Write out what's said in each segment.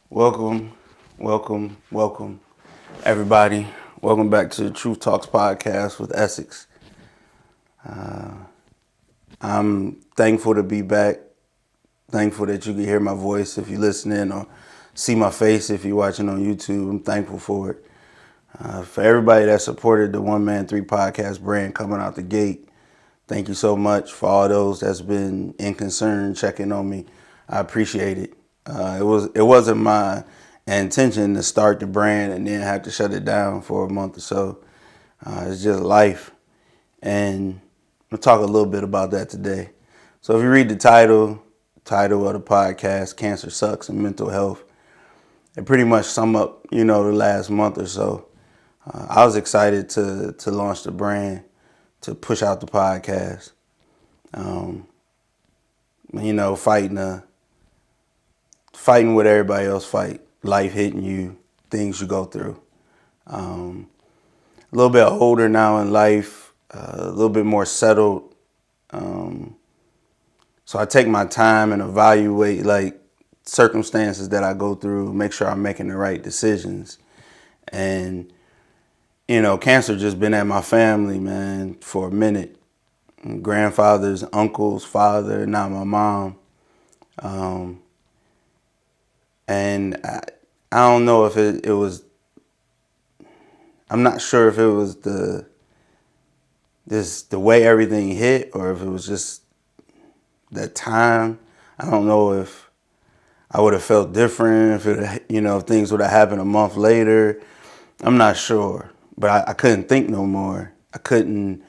Welcome, welcome, everybody. Welcome back to the Truth Talks podcast with Essex. I'm thankful to be back. Thankful that you can hear my voice if you're listening or see my face if you're watching on YouTube. I'm thankful for it. For everybody that supported the One Man Three podcast brand coming out the gate, thank you so much. For all those that's been in concern checking on me, I appreciate it. It wasn't my intention to start the brand and then have to shut it down for a month or so. It's just life, and we'll talk a little bit about that today. So if you read the title of the podcast, "Cancer Sucks" and Mental Health, it pretty much sum up, the last month or so. I was excited to launch the brand, to push out the podcast. Fighting what everybody else fight, life hitting you, things you go through. A little bit older now in life, a little bit more settled. So I take my time and evaluate like circumstances that I go through, make sure I'm making the right decisions. And, cancer just been at my family, man, for a minute. Grandfathers, uncles, father, now my mom. And I don't know if it was, I'm not sure if it was the way everything hit or if it was just that time. I don't know if I would have felt different if things would have happened a month later. I'm not sure, but I couldn't think no more. I couldn't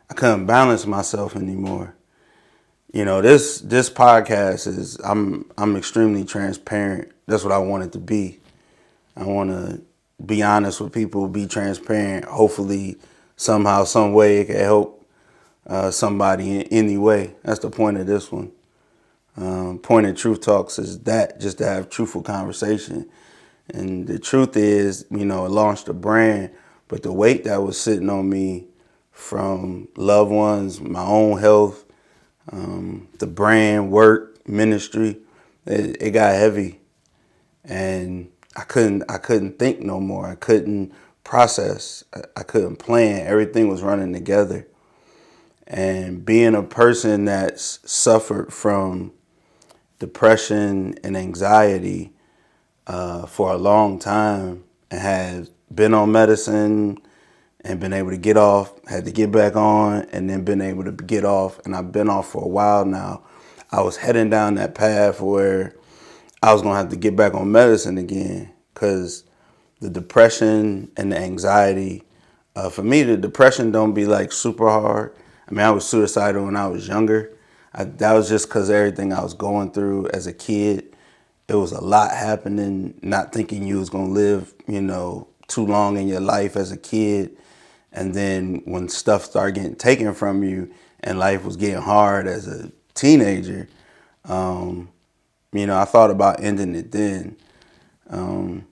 balance myself anymore. This podcast is I'm extremely transparent. That's what I want it to be. I want to be honest with people, be transparent. Hopefully, somehow, some way, it can help somebody in any way. That's the point of this one. Point of Truth Talks is that, just to have truthful conversation. And the truth is, it launched a brand, but the weight that was sitting on me from loved ones, my own health, the brand, work, ministry, it got heavy, and I couldn't think no more. I couldn't process. I couldn't plan. Everything was running together. And being a person that's suffered from depression and anxiety for a long time and had been on medicine and been able to get off, had to get back on, and then been able to get off. And I've been off for a while now. I was heading down that path where I was going to have to get back on medicine again because the depression and the anxiety, for me, the depression don't be like super hard. I mean, I was suicidal when I was younger. That was just because of everything I was going through as a kid. It was a lot happening, not thinking you was going to live, too long in your life as a kid. And then when stuff started getting taken from you and life was getting hard as a teenager, I thought about ending it then. And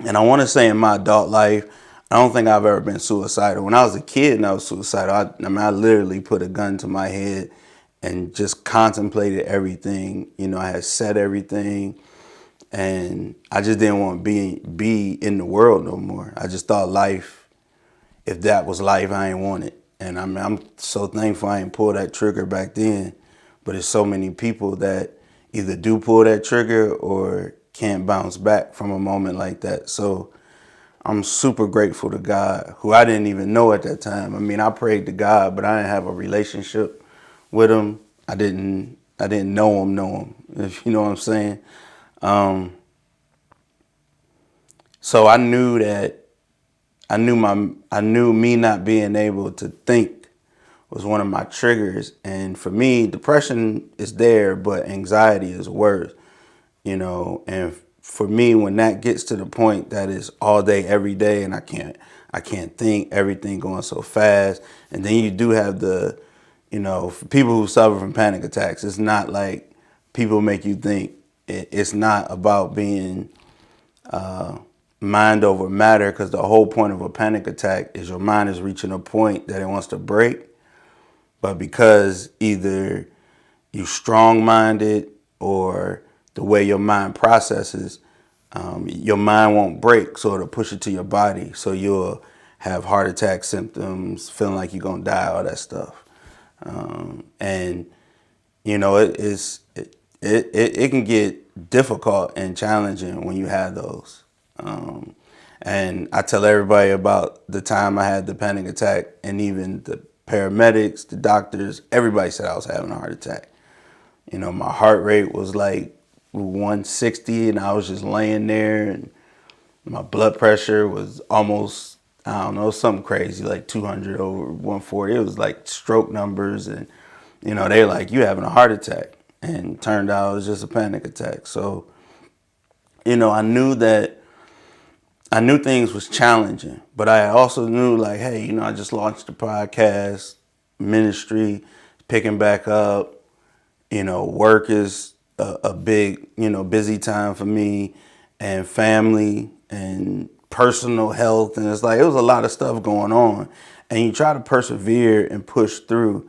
I want to say in my adult life, I don't think I've ever been suicidal. When I was a kid and I was suicidal, I literally put a gun to my head and just contemplated everything. I had said everything, and I just didn't want to be in the world no more. I just thought life, if that was life, I ain't want it. And I'm so thankful I ain't pulled that trigger back then. But there's so many people that either do pull that trigger or can't bounce back from a moment like that. So I'm super grateful to God, who I didn't even know at that time. I mean, I prayed to God, but I didn't have a relationship with him. I didn't know him, if you know what I'm saying. So I knew me not being able to think was one of my triggers. And for me, depression is there, but anxiety is worse, and for me, when that gets to the point that is all day, every day, and I can't think, everything going so fast. And then you do have for people who suffer from panic attacks, it's not like people make you think. It's not about being mind over matter, because the whole point of a panic attack is your mind is reaching a point that it wants to break. But because either you strong-minded or the way your mind processes, your mind won't break, so it'll push it to your body. So you'll have heart attack symptoms, feeling like you're gonna die, all that stuff. And you know, it can get difficult and challenging when you have those. And I tell everybody about the time I had the panic attack, and even the paramedics, the doctors, everybody said I was having a heart attack. You know, my heart rate was like 160, and I was just laying there, and my blood pressure was almost, I don't know, something crazy, like 200 over 140. It was like stroke numbers, and you know, they're like, you having a heart attack. And turned out it was just a panic attack. So, you know, I knew things was challenging, but I also knew like, hey, you know, I just launched a podcast, ministry, picking back up. You know, work is a big, you know, busy time for me, and family and personal health. And it's like, it was a lot of stuff going on, and you try to persevere and push through.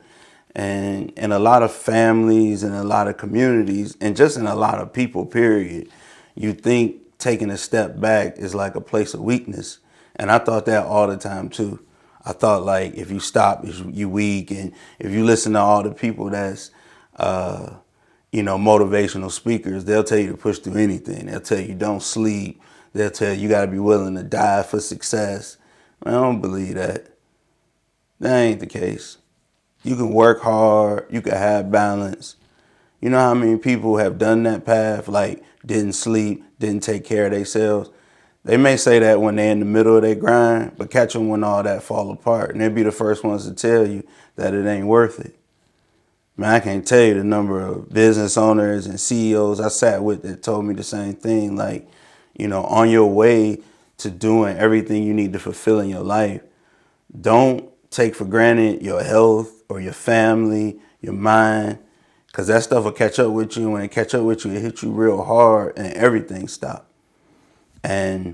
And in a lot of families and a lot of communities and just in a lot of people, period, you think taking a step back is like a place of weakness. And I thought that all the time too. I thought like if you stop, you weak. And if you listen to all the people that's, you know, motivational speakers, they'll tell you to push through anything. They'll tell you don't sleep. They'll tell you got to be willing to die for success. I don't believe that. That ain't the case. You can work hard, you can have balance. You know how many people have done that path, like didn't sleep, didn't take care of themselves? They may say that when they're in the middle of their grind, but catch them when all that fall apart. And they'll be the first ones to tell you that it ain't worth it. Man, I can't tell you the number of business owners and CEOs I sat with that told me the same thing. Like, you know, on your way to doing everything you need to fulfill in your life, don't take for granted your health or your family, your mind, because that stuff will catch up with you. When it catch up with you, it hit you real hard and everything stop. And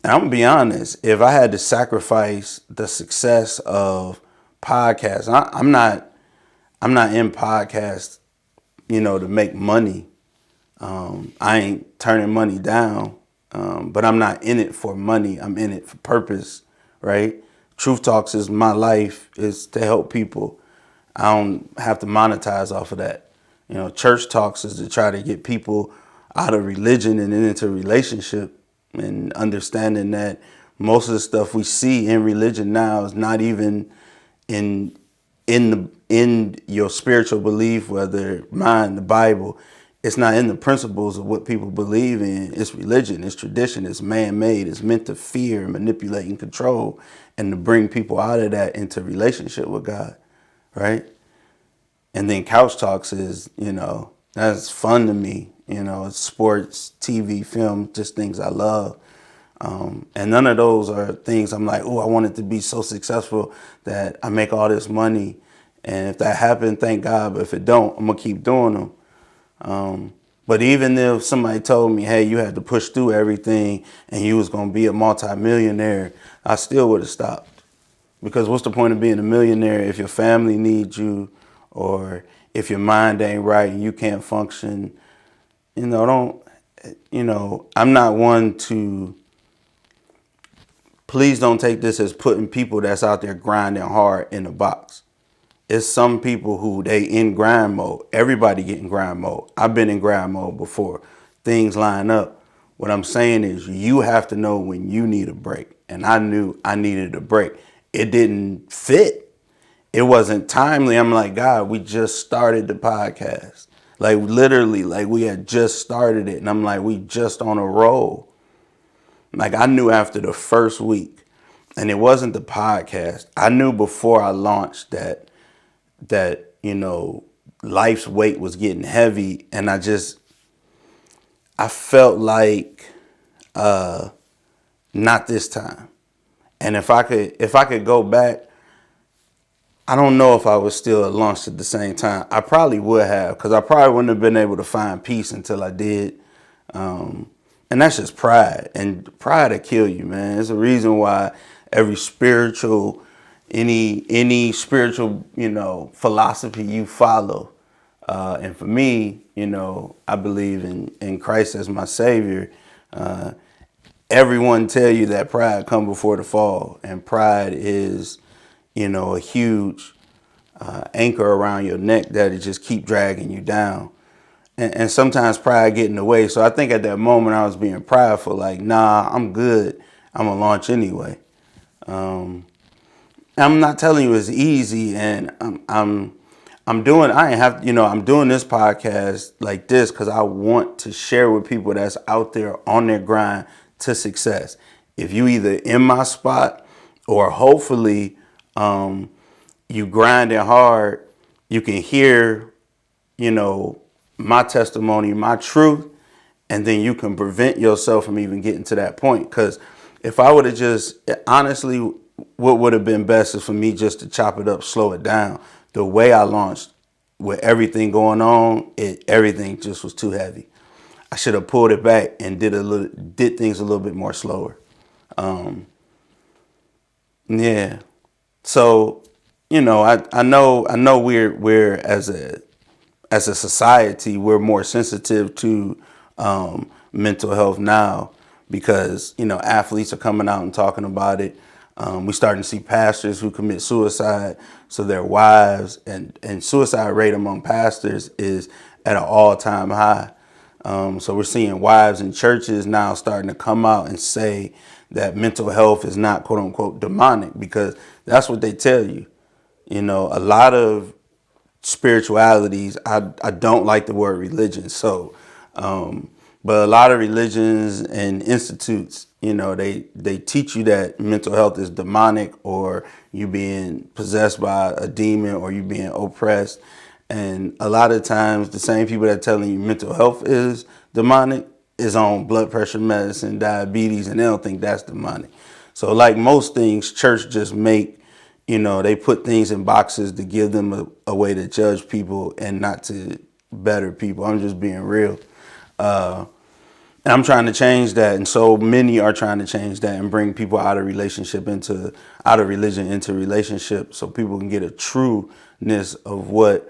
I'm gonna be honest, if I had to sacrifice the success of podcasts, I'm not in podcasts, you know, to make money. I ain't turning money down, but I'm not in it for money. I'm in it for purpose, right? Truth Talks is my life, is to help people. I don't have to monetize off of that. You know, Church Talks is to try to get people out of religion and into relationship, and understanding that most of the stuff we see in religion now is not even in your spiritual belief, whether mine, the Bible. It's not in the principles of what people believe in. It's religion, it's tradition, it's man-made. It's meant to fear, manipulate, and control, and to bring people out of that into relationship with God, right? And then Couch Talks is, you know, that's fun to me. You know, it's sports, TV, film, just things I love. And none of those are things I'm like, oh, I want it to be so successful that I make all this money. And if that happened, thank God. But if it don't, I'm going to keep doing them. But even if somebody told me, hey, you had to push through everything and you was going to be a multimillionaire, I still would have stopped. Because what's the point of being a millionaire if your family needs you, or if your mind ain't right and you can't function? You know, I'm not one to, please don't take this as putting people that's out there grinding hard in a box. It's some people who they in grind mode. Everybody get in grind mode. I've been in grind mode before. Things line up. What I'm saying is you have to know when you need a break. And I knew I needed a break. It didn't fit. It wasn't timely. I'm like, God, we just started the podcast. Like literally, like we had just started it. And I'm like, we just on a roll. Like I knew after the first week, and it wasn't the podcast. I knew before I launched that, you know, life's weight was getting heavy, and I felt like not this time. And if I could go back, I don't know if I was still launched at the same time. I probably would have, because I probably wouldn't have been able to find peace until I did. And that's just pride, and pride will kill you, man. It's a reason why every spiritual, any spiritual, you know, philosophy you follow, And for me, I believe in Christ as my Savior. Everyone tell you that pride come before the fall, and pride is, a huge anchor around your neck that it just keep dragging you down. And sometimes pride get in the way. So I think at that moment I was being prideful, like, nah, I'm good. I'm gonna launch anyway. I'm not telling you it's easy, and I'm doing. I ain't have. I'm doing this podcast like this because I want to share with people that's out there on their grind to success. If you either in my spot or hopefully you grinding hard, you can hear, my testimony, my truth, and then you can prevent yourself from even getting to that point. Because if I would have just, honestly, what would have been best is for me just to chop it up, slow it down. The way I launched with everything going on, everything just was too heavy. I should have pulled it back and did things a little bit more slower. Yeah. So, I know we're as a society, we're more sensitive to mental health now because, athletes are coming out and talking about it. We're starting to see pastors who commit suicide. So their wives and suicide rate among pastors is at an all-time high. So we're seeing wives in churches now starting to come out and say that mental health is not quote unquote demonic, because that's what they tell you. A lot of spiritualities, I don't like the word religion. So, but a lot of religions and institutes, they teach you that mental health is demonic, or you being possessed by a demon, or you being oppressed. And a lot of times the same people that are telling you mental health is demonic is on blood pressure medicine, diabetes, and they don't think that's demonic. So like most things, church just they put things in boxes to give them a way to judge people and not to better people. I'm just being real. And I'm trying to change that. And so many are trying to change that and bring people out of religion into relationship, so people can get a trueness of what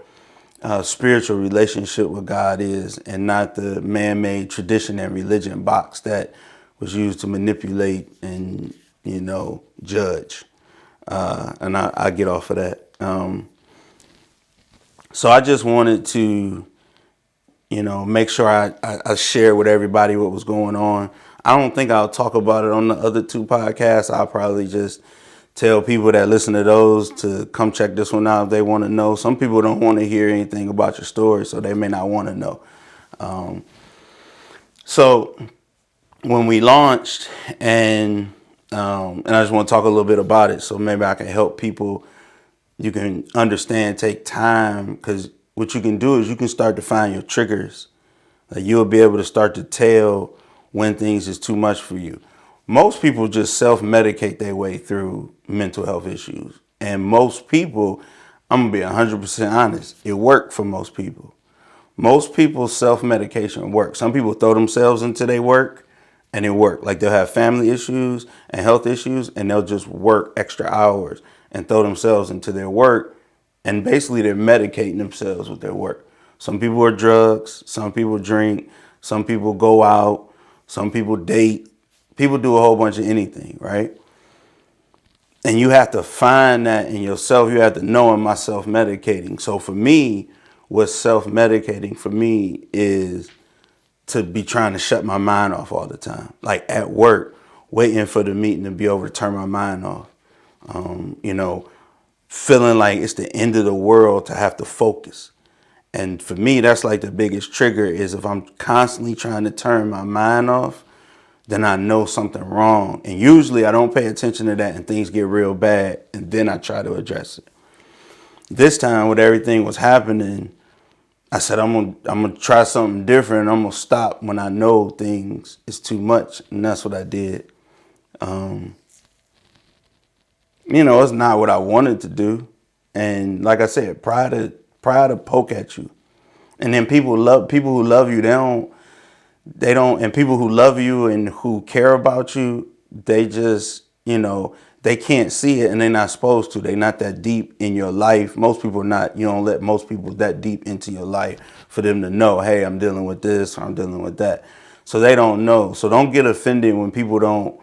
spiritual relationship with God is, and not the man-made tradition and religion box that was used to manipulate and, judge. And I get off of that. So I just wanted to, make sure I share with everybody what was going on. I don't think I'll talk about it on the other two podcasts. I'll probably just tell people that listen to those to come check this one out if they want to know. Some people don't want to hear anything about your story, so they may not want to know. So when we launched, and I just want to talk a little bit about it, so maybe I can help people. You can understand, take time, because what you can do is you can start to find your triggers. Like, you'll be able to start to tell when things is too much for you. Most people just self-medicate their way through mental health issues. And most people, I'm going to be 100% honest, it worked for most people. Most people's self-medication works. Some people throw themselves into their work and it works. Like, they'll have family issues and health issues and they'll just work extra hours and throw themselves into their work. And basically they're medicating themselves with their work. Some people are drugs, some people drink, some people go out, some people date. People do a whole bunch of anything, right? And you have to find that in yourself. You have to know, am I self-medicating? So for me, what's self-medicating for me is to be trying to shut my mind off all the time. Like at work, waiting for the meeting to be over to turn my mind off. Feeling like it's the end of the world to have to focus. And for me, that's like the biggest trigger, is if I'm constantly trying to turn my mind off, then I know something wrong. And usually I don't pay attention to that and things get real bad, and then I try to address it. This time, with everything was happening, I said, I'm gonna try something different. I'm gonna stop when I know things is too much. And that's what I did. It's not what I wanted to do. And like I said, pride to poke at you. And then people who love you, they don't, and people who love you and who care about you, they just, they can't see it and they're not supposed to. They're not that deep in your life. Most people are not. You don't let most people that deep into your life for them to know, hey, I'm dealing with this or I'm dealing with that. So they don't know. So don't get offended when people don't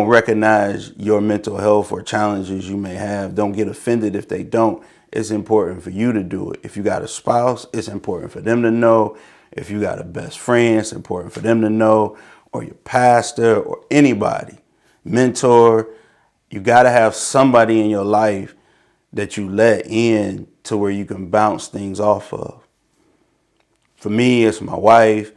recognize your mental health or challenges you may have. Don't get offended if they don't. It's important for you to do it. If you got a spouse, it's important for them to know. If you got a best friend, it's important for them to know, or your pastor or anybody, mentor. You got to have somebody in your life that you let in to where you can bounce things off of. For me, it's my wife.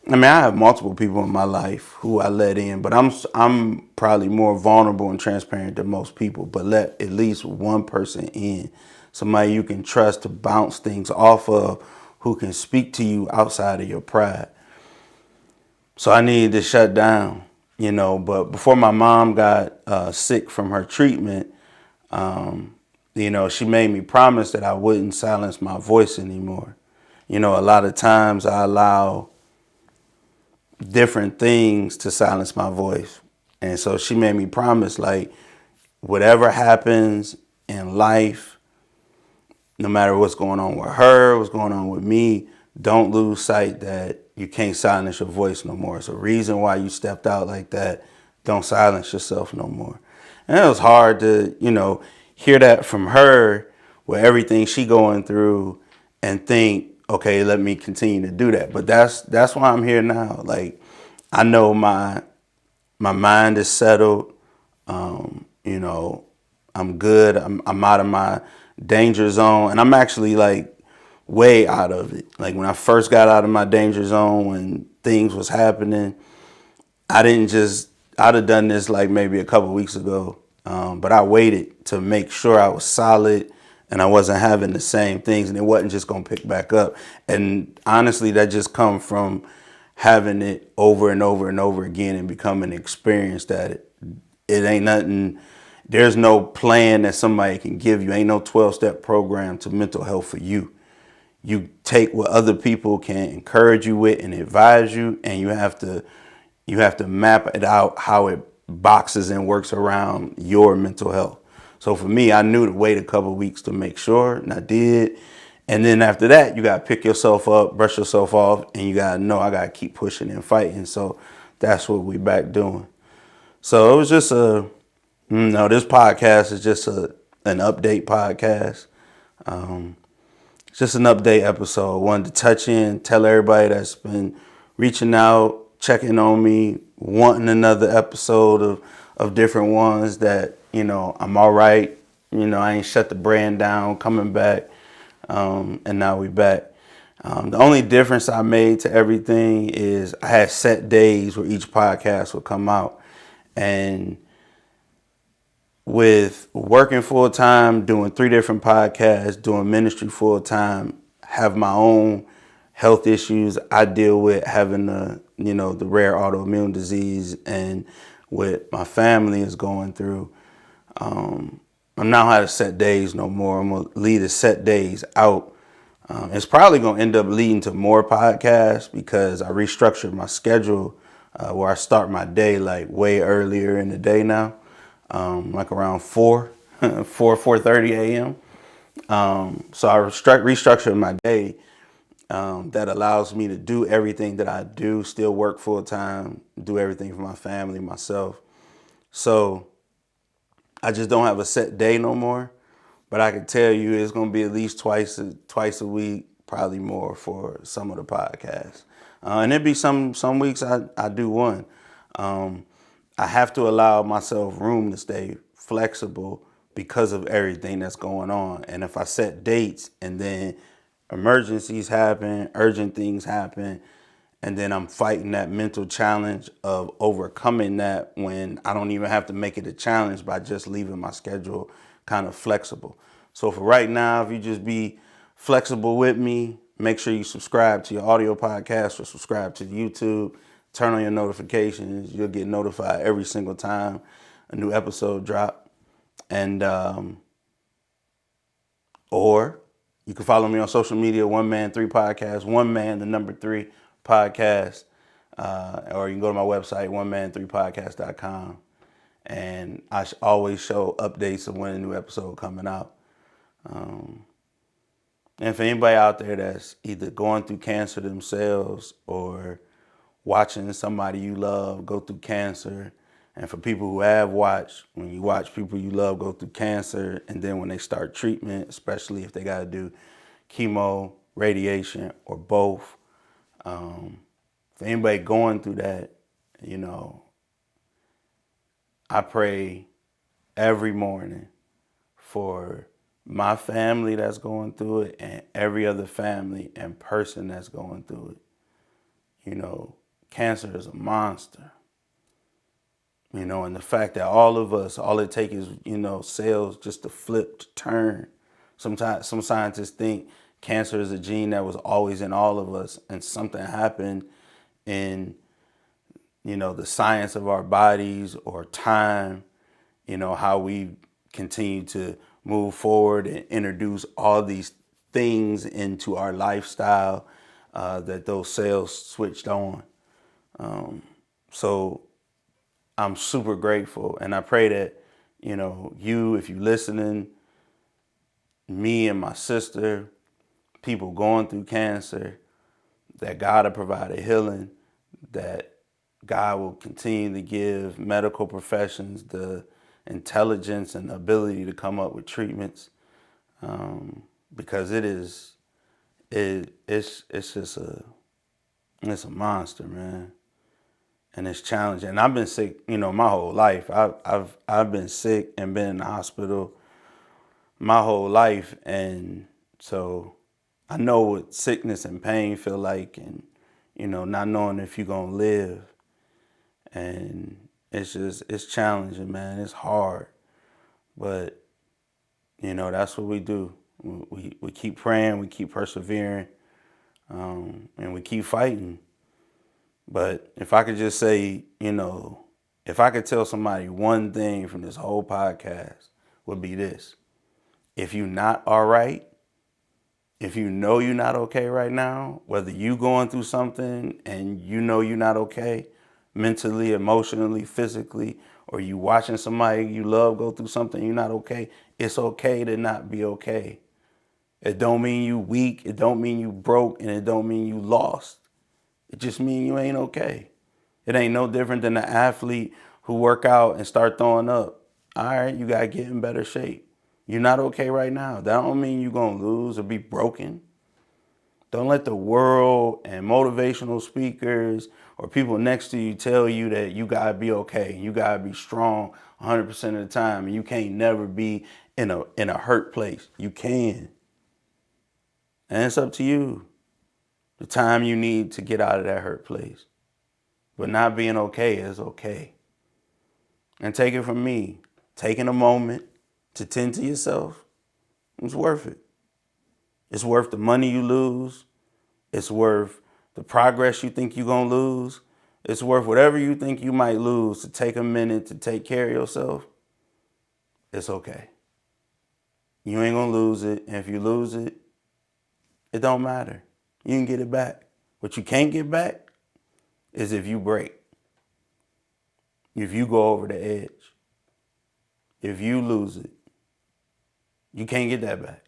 I mean, I have multiple people in my life who I let in, but I'm probably more vulnerable and transparent than most people. But let at least one person in, somebody you can trust to bounce things off of, who can speak to you outside of your pride. So I needed to shut down, But before my mom got sick from her treatment, she made me promise that I wouldn't silence my voice anymore. A lot of times I allow different things to silence my voice. And so she made me promise, like, whatever happens in life, no matter what's going on with her, what's going on with me, don't lose sight that you can't silence your voice no more. It's a reason why you stepped out like that. Don't silence yourself no more. And it was hard to, hear that from her with everything she going through and think, okay, let me continue to do that. But that's why I'm here now. Like, I know my mind is settled. I'm good. I'm out of my danger zone, and I'm actually like way out of it. Like when I first got out of my danger zone, when things was happening, I'd have done this like maybe a couple weeks ago. But I waited to make sure I was solid and I wasn't having the same things and it wasn't just going to pick back up. And honestly, that just come from having it over and over and over again and becoming experienced at it. It ain't nothing. There's no plan that somebody can give you. Ain't no 12-step program to mental health for you. You take what other people can encourage you with and advise you, and you have to map it out how it boxes and works around your mental health. So for me, I knew to wait a couple of weeks to make sure, and I did. And then after that, you got to pick yourself up, brush yourself off, and you got to know I got to keep pushing and fighting. So that's what we back doing. So it was just this podcast is just an update podcast. It's just an update episode. Wanted to touch in, tell everybody that's been reaching out, checking on me, wanting another episode of different ones that, I'm all right. I ain't shut the brand down, coming back. And now we back. The only difference I made to everything is I had set days where each podcast would come out. And with working full time, doing 3 different podcasts, doing ministry full time, have my own health issues I deal with, having the rare autoimmune disease, and what my family is going through. I'm not how to set days no more. I'm gonna leave the set days out. It's probably gonna end up leading to more podcasts because I restructured my schedule where I start my day like way earlier in the day now. Like around 4:30 a.m. So I restructured my day that allows me to do everything that I do, still work full time, do everything for my family, myself. So I just don't have a set day no more. But I can tell you it's going to be at least twice a week, probably more for some of the podcasts. And it'd be some weeks I do one. I have to allow myself room to stay flexible because of everything that's going on. And if I set dates and then emergencies happen, urgent things happen, and then I'm fighting that mental challenge of overcoming that when I don't even have to make it a challenge by just leaving my schedule kind of flexible. So for right now, if you just be flexible with me, make sure you subscribe to your audio podcast or subscribe to YouTube. Turn on your notifications. You'll get notified every single time a new episode drop. And or you can follow me on social media, One Man 3 Podcast, One Man, the number 3 podcast. Or you can go to my website, oneman3podcast.com. and I always show updates of when a new episode coming out. And for anybody out there that's either going through cancer themselves or watching somebody you love go through cancer, and for people who have watched, when you watch people you love go through cancer, and then when they start treatment, especially if they got to do chemo, radiation, or both, for anybody going through that, you know, I pray every morning for my family that's going through it and every other family and person that's going through it. You know, cancer is a monster. You know, and the fact that all of us, all it takes is, you know, cells just to flip, to turn. Sometimes some scientists think cancer is a gene that was always in all of us, and something happened in, you know, the science of our bodies or time, you know, how we continue to move forward and introduce all these things into our lifestyle, that those cells switched on. So I'm super grateful, and I pray that, you know, you, if you're listening, me and my sister, people going through cancer, that God will provide a healing, that God will continue to give medical professions the intelligence and the ability to come up with treatments, because it's just it's a monster, man, and it's challenging. And I've been sick, you know, my whole life. I've been sick and been in the hospital my whole life, and so I know what sickness and pain feel like, and, you know, not knowing if you're gonna live, and it's challenging, man. It's hard, but, you know, that's what we do. We keep praying, we keep persevering, and we keep fighting. But if I could just say, you know, if I could tell somebody one thing from this whole podcast, would be this: if you're not all right, if you know you're not okay right now, whether you going through something and you know you're not okay, mentally, emotionally, physically, or you watching somebody you love go through something you're not okay, it's okay to not be okay. It don't mean you weak, it don't mean you broke, and it don't mean you lost. It just means you ain't okay. It ain't no different than an athlete who work out and start throwing up. All right, you gotta get in better shape. You're not okay right now. That don't mean you're gonna lose or be broken. Don't let the world and motivational speakers or people next to you tell you that you gotta be okay. You gotta be strong 100% of the time, and you can't never be in a hurt place. You can, and it's up to you. The time you need to get out of that hurt place. But not being okay is okay. And take it from me, taking a moment to tend to yourself, it's worth it. It's worth the money you lose. It's worth the progress you think you're going to lose. It's worth whatever you think you might lose to take a minute to take care of yourself. It's okay. You ain't going to lose it. And if you lose it, it don't matter. You can get it back. What you can't get back is if you break. If you go over the edge. If you lose it, you can't get that back.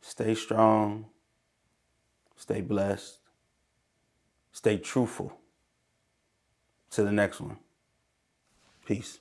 Stay strong. Stay blessed. Stay truthful. To the next one. Peace.